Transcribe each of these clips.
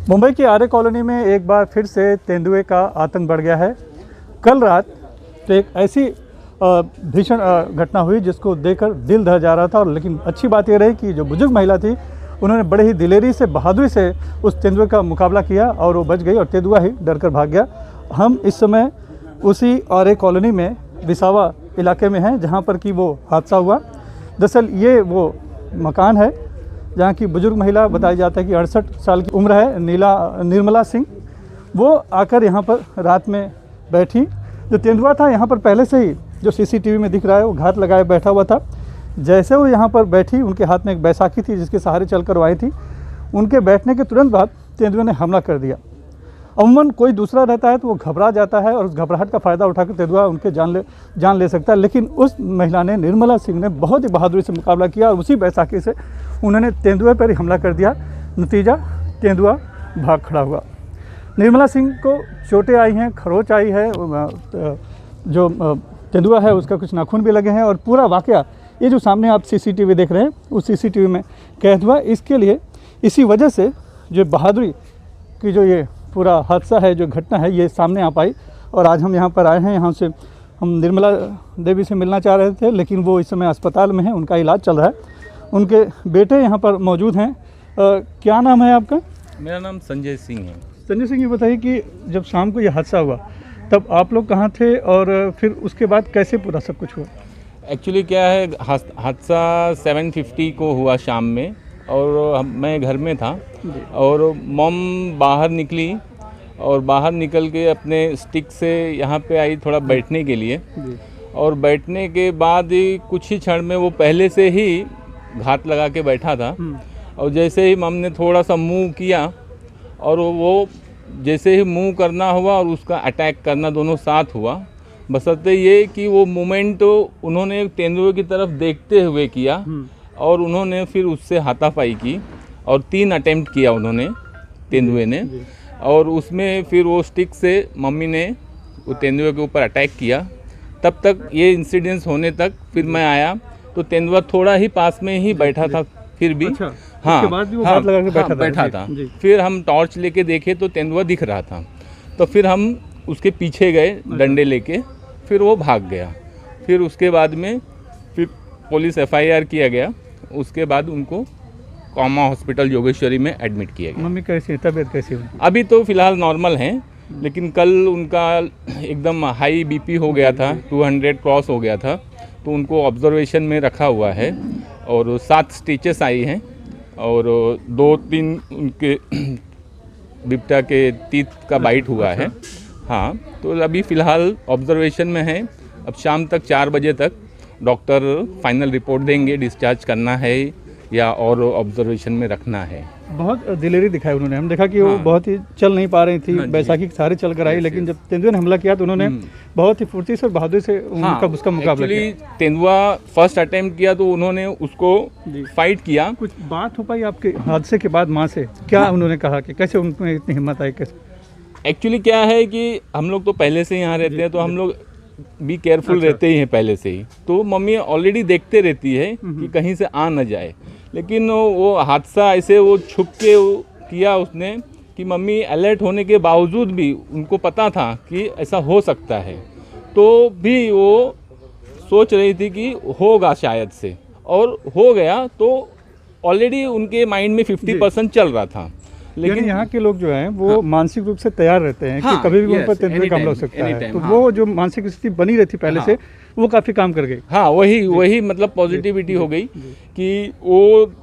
मुंबई की आर्य कॉलोनी में एक बार फिर से तेंदुए का आतंक बढ़ गया है। कल रात तो एक ऐसी भीषण घटना हुई जिसको देखकर दिल दहल जा रहा था। और लेकिन अच्छी बात यह रही कि जो बुजुर्ग महिला थी उन्होंने बड़े ही दिलेरी से, बहादुरी से उस तेंदुए का मुकाबला किया और वो बच गई और तेंदुआ ही डर कर भाग गया। हम इस समय उसी आर्य कॉलोनी में विसावा इलाके में हैं जहाँ पर कि वो हादसा हुआ। दरअसल ये वो मकान है जहाँ की बुजुर्ग महिला बताया जाता है कि 68 साल की उम्र है, निर्मला सिंह। वो आकर यहाँ पर रात में बैठी। जो तेंदुआ था यहाँ पर पहले से ही जो सीसीटीवी में दिख रहा है वो घात लगाए बैठा हुआ था। जैसे वो यहाँ पर बैठी, उनके हाथ में एक बैसाखी थी जिसके सहारे चलकर वो आई थी। उनके बैठने के तुरंत बाद तेंदुए ने हमला कर दिया। अमूमन कोई दूसरा रहता है तो वो घबरा जाता है और उस घबराहट का फ़ायदा उठाकर तेंदुआ उनके जान ले सकता है। लेकिन उस महिला ने, निर्मला सिंह ने, बहुत ही बहादुरी से मुकाबला किया और उसी बैसाखी से उन्होंने तेंदुए पर ही हमला कर दिया। नतीजा, तेंदुआ भाग खड़ा हुआ। निर्मला सिंह को चोटें आई हैं, खरोच आई है, जो तेंदुआ है उसका कुछ नाखून भी लगे हैं। और पूरा वाकया ये जो सामने आप सीसीटीवी देख रहे हैं उस सीसीटीवी में कैद हुआ। इसके लिए, इसी वजह से जो बहादुरी की जो ये पूरा हादसा है, जो घटना है, ये सामने आ पाई। और आज हम यहाँ पर आए हैं। यहाँ से हम निर्मला देवी से मिलना चाह रहे थे लेकिन वो इस समय अस्पताल में हैं, उनका इलाज चल रहा है। उनके बेटे यहाँ पर मौजूद हैं। क्या नाम है आपका? मेरा नाम संजय सिंह है। संजय सिंह, ये बताइए कि जब शाम को ये हादसा हुआ तब आप लोग कहाँ थे और फिर उसके बाद कैसे पूरा सब कुछ हुआ? एक्चुअली क्या है, हादसा 7:50 को हुआ शाम में और मैं घर में था और मॉम बाहर निकली और बाहर निकल के अपने स्टिक से यहाँ पे आई थोड़ा बैठने के लिए। और बैठने के बाद ही कुछ ही क्षण में वो पहले से ही घात लगा के बैठा था। और जैसे ही मम ने थोड़ा सा मूव किया और वो जैसे ही मूव करना हुआ और उसका अटैक करना दोनों साथ हुआ। बशर्ते ये कि वो मोमेंट उन्होंने तेंदुए की तरफ देखते हुए किया और उन्होंने फिर उससे हाथापाई की और 3 अटेम्प्ट किया उन्होंने, तेंदुए ने। और उसमें फिर वो स्टिक से मम्मी ने वो तेंदुए के ऊपर अटैक किया। तब तक ये इंसिडेंस होने तक फिर मैं आया तो तेंदुआ थोड़ा ही पास में ही बैठा था फिर भी। अच्छा, हाँ, उसके बाद भी वो हाथ लगा के बैठा था। फिर हम टॉर्च लेके देखे तो तेंदुआ दिख रहा था। तो फिर हम उसके पीछे गए डंडे लेके, फिर वो भाग गया। फिर उसके बाद में फिर पुलिस FIR किया गया। उसके बाद उनको कॉमा हॉस्पिटल योगेश्वरी में एडमिट किया गया। मम्मी कैसी है, तबीयत कैसी है? अभी तो फ़िलहाल नॉर्मल हैं, लेकिन कल उनका एकदम हाई BP हो गया था, 200 क्रॉस हो गया था। तो उनको ऑब्जर्वेशन में रखा हुआ है और 7 स्टिचेस आई हैं और 2-3 उनके बिपटा के टीथ का बाइट हुआ है। हाँ, तो अभी फ़िलहाल ऑब्जर्वेशन में है। अब शाम तक 4 बजे तक डॉक्टर फाइनल रिपोर्ट देंगे, डिस्चार्ज करना है या और ऑब्जर्वेशन में रखना है। बहुत दिलेरी दिखाई उन्होंने। हम देखा कि वो बहुत ही चल नहीं पा रही थी, बैसाखी के सहारे चल कर आई। लेकिन जब तेंदुए ने हमला किया तो उन्होंने बहुत ही फुर्ती से और बहादुरी से उसका मुकाबला किया। तेंदुआ फर्स्ट अटेम्प्ट किया तो उन्होंने उसको फाइट किया। कुछ बात हो पाई आपके हादसे के बाद माँ से? क्या उन्होंने कहा कि कैसे उनमें इतनी हिम्मत आई? कैसे? एक्चुअली क्या है कि हम लोग तो पहले से यहाँ रहते हैं तो हम लोग भी केयरफुल रहते ही हैं पहले से ही। तो मम्मी ऑलरेडी देखते रहती है कि कहीं से आ न जाए। लेकिन वो हादसा ऐसे वो छुप के किया उसने कि मम्मी अलर्ट होने के बावजूद भी उनको पता था कि ऐसा हो सकता है, तो भी वो सोच रही थी कि होगा शायद से, और हो गया। तो ऑलरेडी उनके माइंड में 50% चल रहा था। लेकिन यहाँ के लोग जो हैं वो मानसिक रूप से तैयार रहते हैं कि कभी भी उन पर तेंदुए का हमला हो सकता है। तो वो जो मानसिक स्थिति बनी रहती पहले से, वो काफ़ी काम कर गई। हाँ, वही मतलब पॉजिटिविटी हो गई कि वो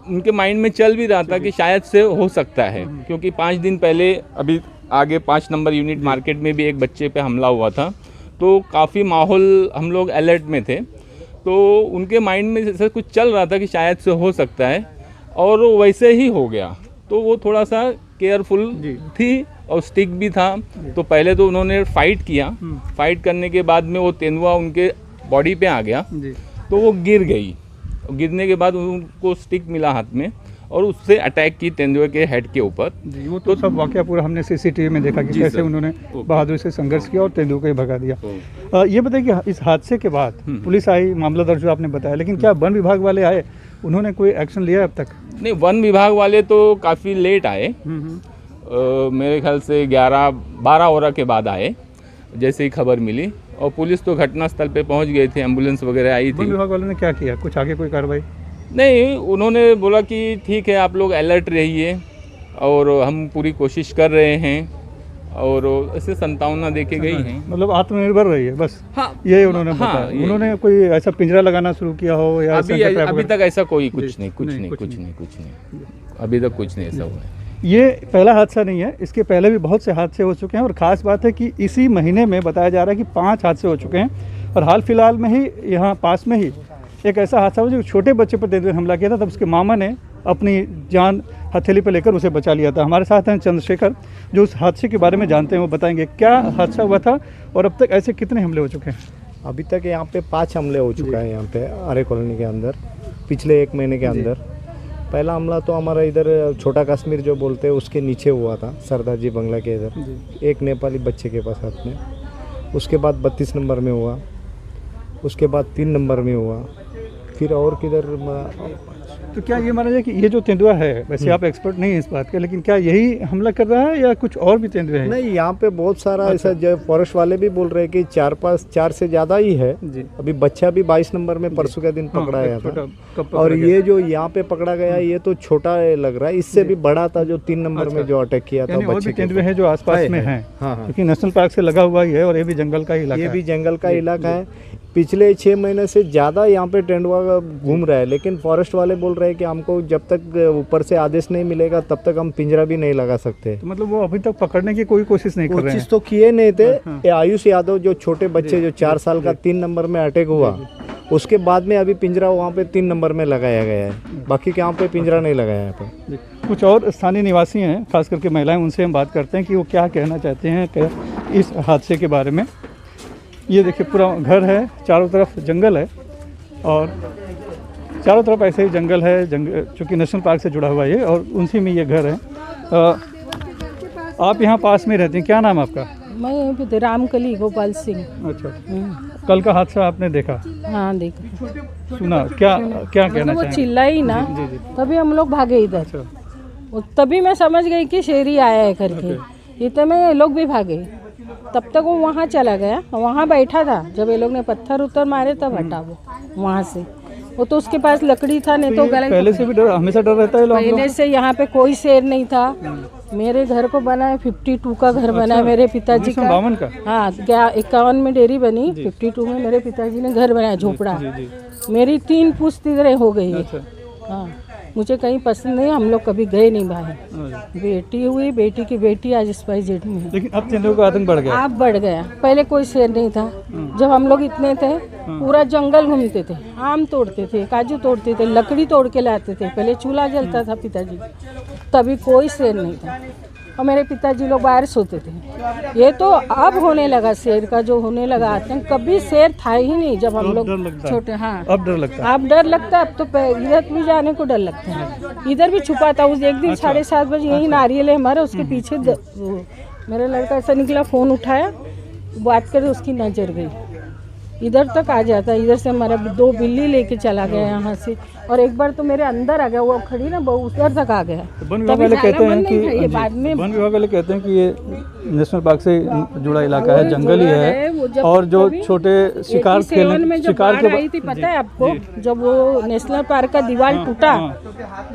उनके माइंड में चल भी रहा था कि शायद से हो सकता है। क्योंकि 5 दिन पहले अभी आगे 5 नंबर यूनिट मार्केट में भी एक बच्चे पे हमला हुआ था। तो काफ़ी माहौल, हम लोग अलर्ट में थे। तो उनके माइंड में जैसे कुछ चल रहा था कि शायद से हो सकता है और वैसे ही हो गया। तो वो थोड़ा सा केयरफुल थी और स्टिक भी था। तो पहले तो उन्होंने फाइट किया। फाइट करने के बाद में वो तेंदुआ उनके बॉडी पे आ गया तो वो गिर गई। गिरने के बाद उनको स्टिक मिला हाथ में और उससे अटैक की तेंदुए के हेड के ऊपर। वो तो सब वाकया पूरा हमने सीसीटीवी में देखा कि कैसे उन्होंने बहादुरी से संघर्ष किया और तेंदुए को ही भगा दिया। ये बताइए कि इस हादसे के बाद पुलिस आई, मामला दर्ज हुआ, आपने बताया, लेकिन क्या वन विभाग वाले आए? उन्होंने कोई एक्शन लिया अब तक? नहीं, वन विभाग वाले तो काफ़ी लेट आए। मेरे ख्याल से 11-12 ओवर के बाद आए जैसे ही खबर मिली, और पुलिस तो घटनास्थल पे पहुंच गए थे, एम्बुलेंस वगैरह आई वन थी। विभाग वालों ने क्या किया, कुछ आगे कोई कार्रवाई? नहीं, उन्होंने बोला कि ठीक है आप लोग अलर्ट रहिए और हम पूरी कोशिश कर रहे हैं, और ऐसे संतावना दे के गई हैं। मतलब आत्मनिर्भर रही है बस, हाँ, यही उन्होंने हाँ, बताया। यही। उन्होंने कोई ऐसा पिंजरा लगाना शुरू किया हो या अभी तक ऐसा कोई कुछ जी, नहीं, नहीं, कुछ नहीं, अभी तक कुछ नहीं ऐसा हुआ है। ये पहला हादसा नहीं है, इसके पहले भी बहुत से हादसे हो चुके हैं, और ख़ास बात है कि इसी महीने में बताया जा रहा है कि 5 हादसे हो चुके हैं, और हाल फिलहाल में ही यहाँ पास में ही एक ऐसा हादसा हुआ जो छोटे बच्चे पर तेंदुए ने हमला किया था, तब उसके मामा ने अपनी जान हथेली पर लेकर उसे बचा लिया था। हमारे साथ हैं चंद्रशेखर, जो उस हादसे के बारे में जानते हैं, वो बताएंगे क्या हादसा हुआ था और अब तक ऐसे कितने हमले हो चुके हैं। अभी तक यहाँ पे 5 हमले हो चुका है यहाँ पे आर्य कॉलोनी के अंदर पिछले 1 महीने के अंदर। पहला हमला तो हमारा इधर छोटा कश्मीर जो बोलते हैं उसके नीचे हुआ था, सरदार जी बंगला के इधर, एक नेपाली बच्चे के पास हाथ में। उसके बाद 32 नंबर में हुआ, उसके बाद 3 नंबर में हुआ, फिर और किधर। तो क्या ये माना जाए कि ये जो तेंदुआ है, वैसे आप एक्सपर्ट नहीं हैं इस बात के, लेकिन क्या यही हमला कर रहा है या कुछ और भी तेंदुए हैं? नहीं, यहाँ पे बहुत सारा ऐसा जो फॉरेस्ट वाले भी बोल रहे हैं कि 4 से ज़्यादा ही है। जी। अभी बच्चा भी 22 नंबर में परसों के दिन पकड़ा गया छोटा था, कब पकड़ा और गया? ये जो यहाँ पे पकड़ा गया ये तो छोटा लग रहा है, इससे भी बड़ा था जो 3 नंबर में जो अटैक किया था यानी और बच्चे भी के तेंदुए ऊपर। हैं जो आसपास है, में है। हैं, हाँ, हाँ। क्योंकि नेशनल पार्क से लगा हुआ ही है और ये भी जंगल का इलाका ये है। भी जंगल का इलाका है। पिछले 6 महीने से ज़्यादा यहाँ पे तेंदुआ घूम रहा है, लेकिन फॉरेस्ट वाले बोल रहे हैं कि हमको जब तक ऊपर से आदेश नहीं मिलेगा तब तक हम पिंजरा भी नहीं लगा सकते। तो मतलब वो अभी तक पकड़ने की कोई कोशिश नहीं कर रहे कोशिश हैं। तो किए नहीं थे। हाँ। ये आयुष यादव जो छोटे बच्चे जो 4 साल का 3 नंबर में अटैक हुआ, उसके बाद में अभी पिंजरा वहाँ पे 3 नंबर में लगाया गया है, बाकी के यहाँ पे पिंजरा नहीं लगाया है यहाँ पे। जी। कुछ और स्थानीय निवासी हैं, खास करके महिलाएं, उनसे हम बात करते हैं कि वो क्या कहना चाहते हैं कि इस हादसे के बारे में। ये देखिए पूरा घर है, चारों तरफ जंगल है, और चारों तरफ ऐसे ही जंगल है, चूँकि नेशनल पार्क से जुड़ा हुआ है ये, और उसी में ये घर है। आप यहाँ पास में रहते हैं, क्या नाम है आपका? मैं यहीं पे थे, रामकली गोपाल सिंह। अच्छा, कल का हादसा आपने देखा, हाँ देखा। सुना, क्या क्या कहना मतलब वो चाहेंगे? चिल्लाई ना, जी, जी। तभी हम लोग भागे इधर। अच्छा, तभी मैं समझ गई कि शेरी आया है करके, इतने में ये लोग भी भागे। तब तक वो वहाँ चला गया, वहाँ बैठा था, जब ये लोग ने पत्थर उत्तर मारे तब हटा वो वहाँ से। वो तो उसके पास लकड़ी था, नहीं तो गला। पहले से भी डर, हमेशा डर रहता है लोगों पहले से यहाँ पे कोई शेर नहीं था। मेरे घर को बना है 52 का घर बना है मेरे पिताजी का। 1952 का? हाँ, 51 में डेयरी बनी, 52 में मेरे पिताजी ने घर बनाया, झोपड़ा। मेरी 3 पुश्त इधर हो गई है। अच्छा। हाँ, मुझे कहीं पसंद नहीं, हम लोग कभी गए नहीं बाहर। बेटी हुई, बेटी की बेटी आज SPZ में है। लेकिन अब तेंदुए का आतंक बढ़ गया। आप बढ़ गया, पहले कोई शेर नहीं था। जब हम लोग इतने थे, पूरा जंगल घूमते थे, आम तोड़ते थे, काजू तोड़ते थे, लकड़ी तोड़ के लाते थे। पहले चूल्हा जलता था पिताजी, तभी कोई शेर नहीं था, और मेरे पिताजी लोग बाहर सोते थे। ये तो अब होने लगा शेर का, जो होने लगा आतंक। कभी शेर था ही नहीं जब हम लोग डर लगता है। छोटे। हाँ, अब डर लगता है। अब डर लगता है। अब तो इधर भी जाने को डर लगता है। इधर भी छुपा था उस एक दिन 7:30 बजे, यही नारियल है हमारा, उसके पीछे मेरा लड़का ऐसा निकला, फ़ोन उठाया, बात करे, उसकी नज़र गई, इधर तक आ जाता। इधर से हमारा 2 बिल्ली लेके चला गया यहाँ से, और एक बार तो मेरे अंदर आ गया, वो खड़ी ना बहू, उधर तक आ गया। वन विभाग वाले कहते हैं कि ये बाद में वन विभाग वाले कहते हैं कि ये नेशनल पार्क से जुड़ा इलाका है, जंगल ही है, और जो छोटे शिकार में जब बाढ़ आई थी, पता है आपको, जब वो नेशनल पार्क का दीवार टूटा,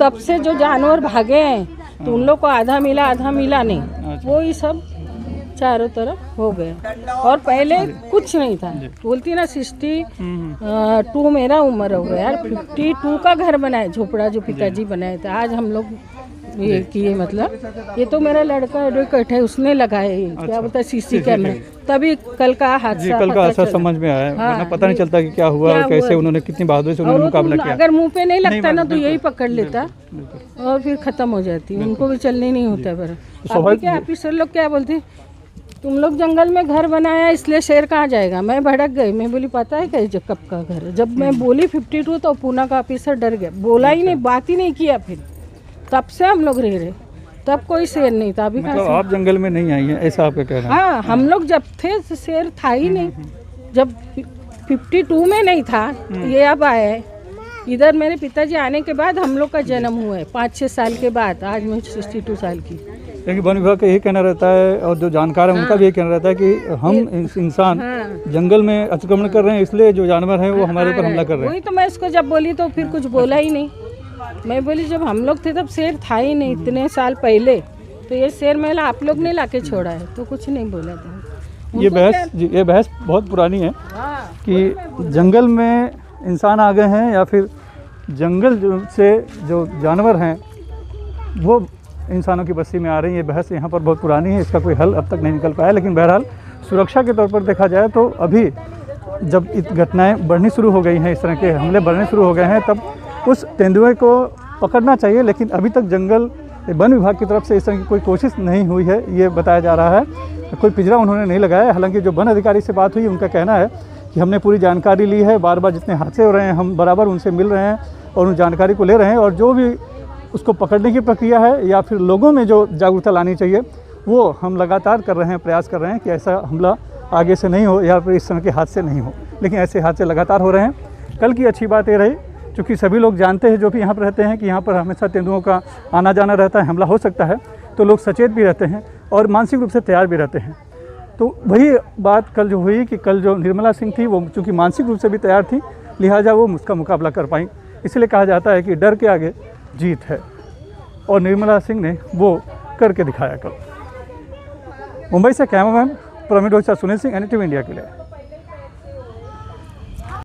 तब से जो जानवर भागे हैं, तो उन लोग को आधा मिला नहीं, वो ही सब चारों तरफ हो गए। और पहले कुछ नहीं था। बोलती ना 62 मेरा उम्र हो गया यार, 52 का घर बनाए, झोपड़ा जो पिताजी बनाए थे। आज हम लोग ये किए, मतलब ये तो मेरा लड़का एडवोकेट है, उसने लगाए, क्या बोलता है, CC कैमरा, तभी कल का हादसा समझ में आया। हाँ, वरना पता नहीं चलता कि क्या हुआ और कैसे उन्होंने कितनी बहादुरी से उन्होंने मुकाबला किया। अगर मुंह पे नहीं लगता ना तो यही पकड़ लेता और फिर खत्म हो जाती, उनको भी चलने नहीं होता। पर अभी क्या ऑफिसर लोग क्या बोलते, तुम लोग जंगल में घर बनाया इसलिए शेर कहाँ जाएगा। मैं भड़क गई, मैं बोली पता है क्या जब कब का घर है। जब मैं बोली 52 तो पूना का ऑफिसर डर गया, बोला ही नहीं, बात ही नहीं किया। फिर तब से हम लोग रह रहे, तब कोई शेर नहीं था। अभी मतलब आप जंगल में नहीं आई हैं, ऐसा आपका कहना है? हाँ, हम लोग जब थे शेर था ही नहीं। जब 52 में नहीं था, ये अब आया है, इधर मेरे पिताजी आने के बाद हम लोग का जन्म हुआ है, 5-6 साल के बाद। आज मैं 62 साल की। लेकिन वन विभाग का यही कहना रहता है और जो जानकार है उनका भी यही कहना रहता है कि हम इंसान जंगल में अतिक्रमण कर रहे हैं, इसलिए जो जानवर हैं वो हमारे ऊपर हमला कर रहे हैं। वही तो मैं इसको जब बोली तो फिर कुछ बोला ही नहीं। मैं बोली जब हम लोग थे तब शेर था ही नहीं, इतने साल पहले। तो ये शेर मेला आप लोग ने लाके छोड़ा है, तो कुछ नहीं बोला था। ये बहस बहुत पुरानी है कि जंगल में इंसान आ गए हैं या फिर जंगल से जो जानवर हैं वो इंसानों की बस्ती में आ रही है। ये बहस यहाँ पर बहुत पुरानी है, इसका कोई हल अब तक नहीं निकल पाया। लेकिन बहरहाल सुरक्षा के तौर पर देखा जाए तो अभी जब घटनाएं बढ़नी शुरू हो गई हैं, इस तरह के हमले बढ़ने शुरू हो गए हैं, तब उस तेंदुए को पकड़ना चाहिए। लेकिन अभी तक जंगल वन विभाग की तरफ से इस तरह की कोई कोशिश नहीं हुई है, ये बताया जा रहा है। कोई पिंजरा उन्होंने नहीं लगाया। हालांकि जो वन अधिकारी से बात हुई उनका कहना है कि हमने पूरी जानकारी ली है, बार बार जितने हादसे हो रहे हैं हम बराबर उनसे मिल रहे हैं और उन जानकारी को ले रहे हैं, और जो भी उसको पकड़ने की प्रक्रिया है या फिर लोगों में जो जागरूकता लानी चाहिए वो हम लगातार कर रहे हैं, प्रयास कर रहे हैं कि ऐसा हमला आगे से नहीं हो या फिर इस तरह के हादसे नहीं हो। लेकिन ऐसे हादसे लगातार हो रहे हैं। कल की अच्छी बात ये रही, क्योंकि सभी लोग जानते हैं जो भी यहाँ पर रहते हैं कि यहाँ पर हमेशा तेंदुओं का आना जाना रहता है, हमला हो सकता है, तो लोग सचेत भी रहते हैं और मानसिक रूप से तैयार भी रहते हैं। तो वही बात कल जो हुई कि कल जो निर्मला सिंह थी वो चूँकि मानसिक रूप से भी तैयार थी, लिहाजा वो उसका मुकाबला कर पाई। इसलिए कहा जाता है कि डर के आगे जीत है, और निर्मला सिंह ने वो करके दिखाया कल। मुंबई से cameraman Praveen Rocha, Sunil Singh, NDTV India के लिए।